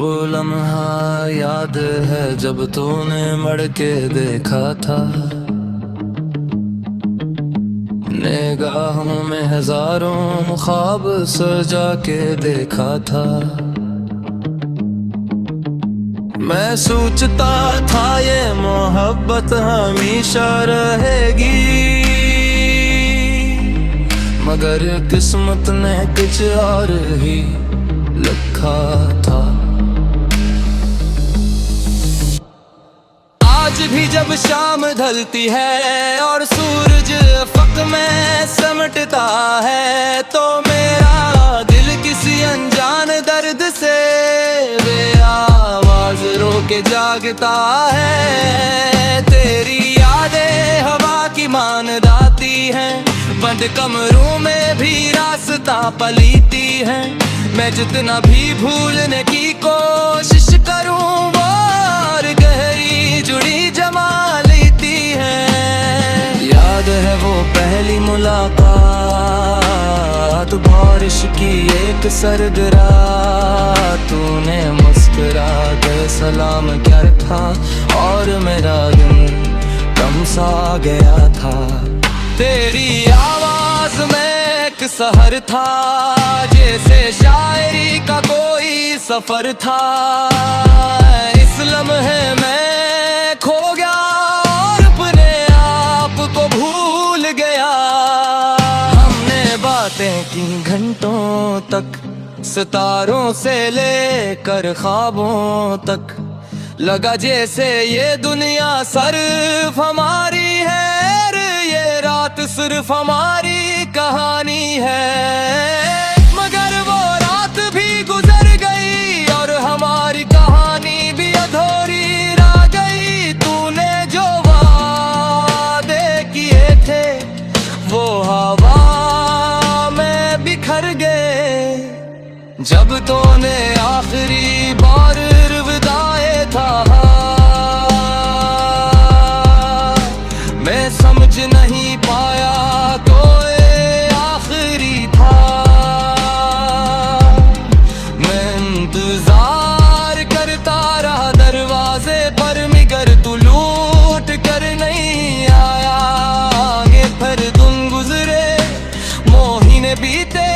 वो लम्हा याद है जब तूने मड़ के देखा था, निगाहों में हजारों ख्वाब सजा के देखा था। मैं सोचता था ये मोहब्बत हमेशा रहेगी, मगर किस्मत ने कुछ और ही लिखा था। आज भी जब शाम ढलती है और सूरज अफक में सिमटता है, तो मेरा दिल किसी अनजान दर्द से बेआवाज रो के जागता है। तेरी यादें हवा की मान दाती हैं, बंद कमरों में भी रास्ता पलीती है। मैं जितना भी भूलने की कोशिश करूं, वो और गहरी जुड़ी जमा लेती है। याद है वो पहली मुलाकात, बारिश की एक सर्द रात, तूने मुस्कुरा के सलाम किया था और मेरा दिन कम सा गया था। तेरी आवाज में एक सहर था, जैसे शायरी का कोई सफर था। इस लम्हे में खो गया और अपने आप को भूल गया। हमने बातें की घंटों तक, सितारों से लेकर ख्वाबों तक, लगा जैसे ये दुनिया सिर्फ हमारी है, ये रात सिर्फ हमारी कहानी है। मगर वो रात भी गुजर गई और हमारी कहानी भी अधूरी रह गई। तूने जो वादे किए थे वो हवा में बिखर गए, जब तूने आखिरी बार विदाए था। मैं समझ नहीं पाया कोई आखिरी था। मैं इंतजार करता रहा दरवाजे पर, मगर तू लूट कर नहीं आया। आगे फिर दिन गुजरे, महीने बीते,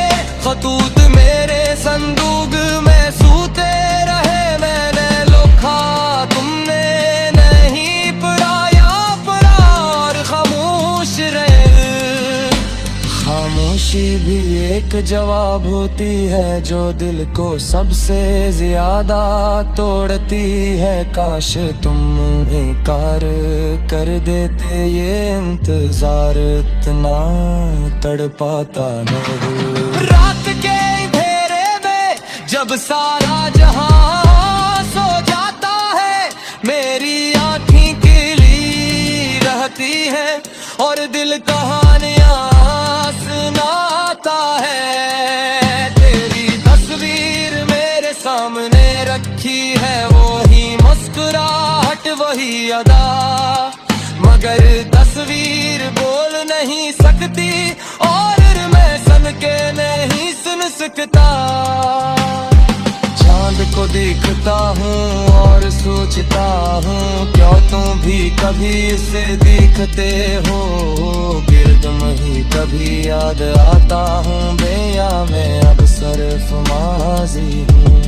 खतूत मेरे संदूक में सूते रहे। मैंने लिखा तुमने नहीं पढ़ाया, पढ़ा और खामोश रहे। खामोशी भी एक जवाब होती है, जो दिल को सबसे ज्यादा तोड़ती है। काश तुम इनकार कर देते, ये इंतजार इतना तड़पाता नहीं। रात के जब सारा जहां सो जाता है, मेरी आँखें खिली रहती है और दिल कहानियां सुनाता है। तेरी तस्वीर मेरे सामने रखी है, वही मुस्कुराहट वही अदा, मगर तस्वीर बोल नहीं सकती और मैं सन के नहीं सुन सकता। चांद को देखता हूँ और सोचता हूँ, क्या तुम भी कभी इसे देखते हो। गिरदम ही कभी याद आता हूँ, बेया मैं अब सिर्फ माजी हूँ।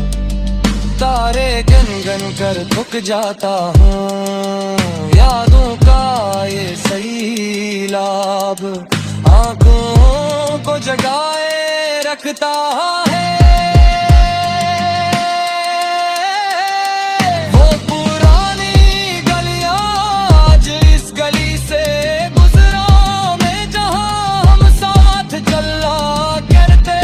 तारे गन गन कर थक जाता हूँ, यादों का ये सैलाब आंखों को जगाए रखता है। वो पुरानी गलियां आज इस गली से गुजरा, मैं जहां हम साथ चला करते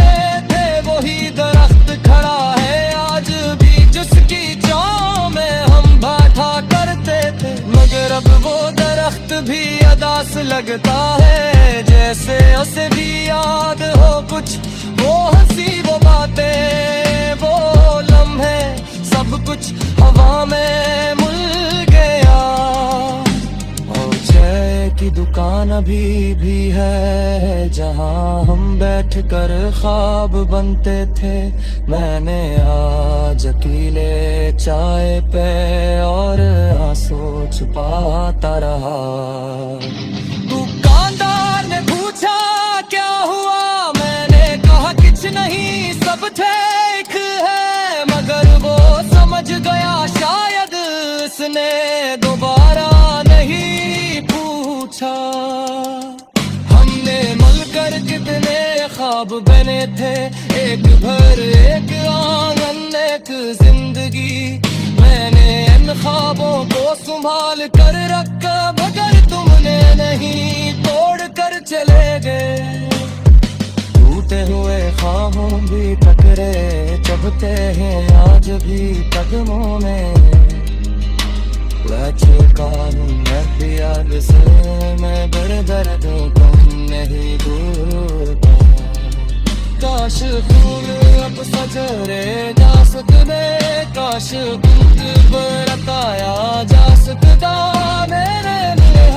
थे, वही दरख्त खड़ा है आज भी, जिसकी छांव में हम बैठा करते थे। मगर अब वो दरख्त भी अदास लगता है, जैसे उसे भी याद हो कुछ वो हंसी वो बातें वो लम्हे, सब कुछ हवा में मिल गया। और चाय की दुकान अभी भी है जहां हम बैठ कर ख्वाब बनते थे। मैंने आज अकेले चाय पे और आंसू छुपाता रहा। दुकानदार ने पूछा क्या हुआ, मैंने कहा कुछ नहीं सब ठीक है। मगर वो समझ गया शायद उसने दोबारा नहीं पूछा। हमने मिलकर कितने ख्वाब बने थे, एक घर एक आंगन एक जिंदगी। मैंने इन ख्वाबों को संभाल कर रखा, मगर तुमने नहीं, तोड़ कर चले गए। टूटे हुए ख्वाबों भी टकरे चबते हैं आज भी कदमों में। मैं भी याद से मैं दर्द तुम नहीं भूलता। काश फूल अब सजरे जा सकते, काश दूध बरताया जा सकता। मेरे लिए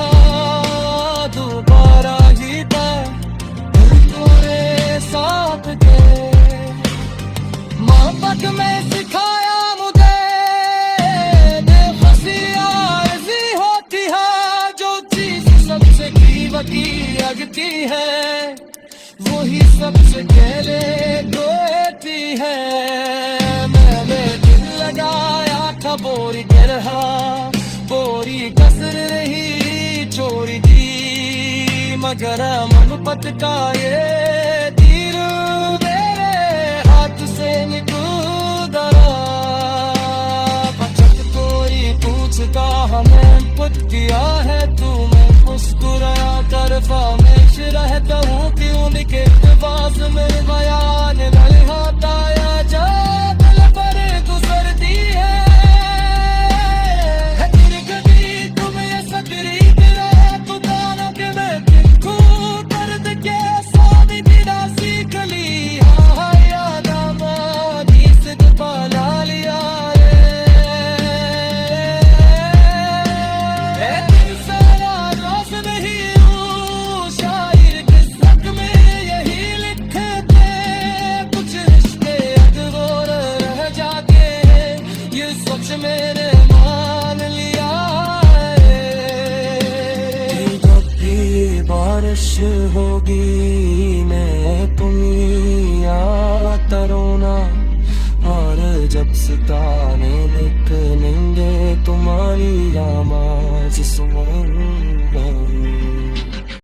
दोबारा ही था तुम्हारे साथ के। मोहब्बत में सिखाया मुझे बेबसी आरज़ी होती है। जो चीज सबसे कीमती लगती है वही सबसे पहले खोती है। मैंने दिल लगाया था बोरी तरह, बोरी कसर रही चोरी दी। मगर मोहब्बत का ये तीर मेरे हाथ से निकल गया। बचत कोरी पूछता हमें पुत किया है तूने, मुस्कुराया तरफा में रहता हूँ क्यों निके पास मेरे बयान नहीं होता या जा दिल पर गुजरती है। तेरी कभी तुम ये सकरी तेरा खुदाना के मैं दिखूं दर्द के साथ तेरा सीख ली। हाँ याद आमादी से पाला लिया मेरे मान लिया। जब भी बारिश होगी मैं तुम्हें याद रोना, और जब सितारे निकलेंगे तुम्हारी आवाज़ सुन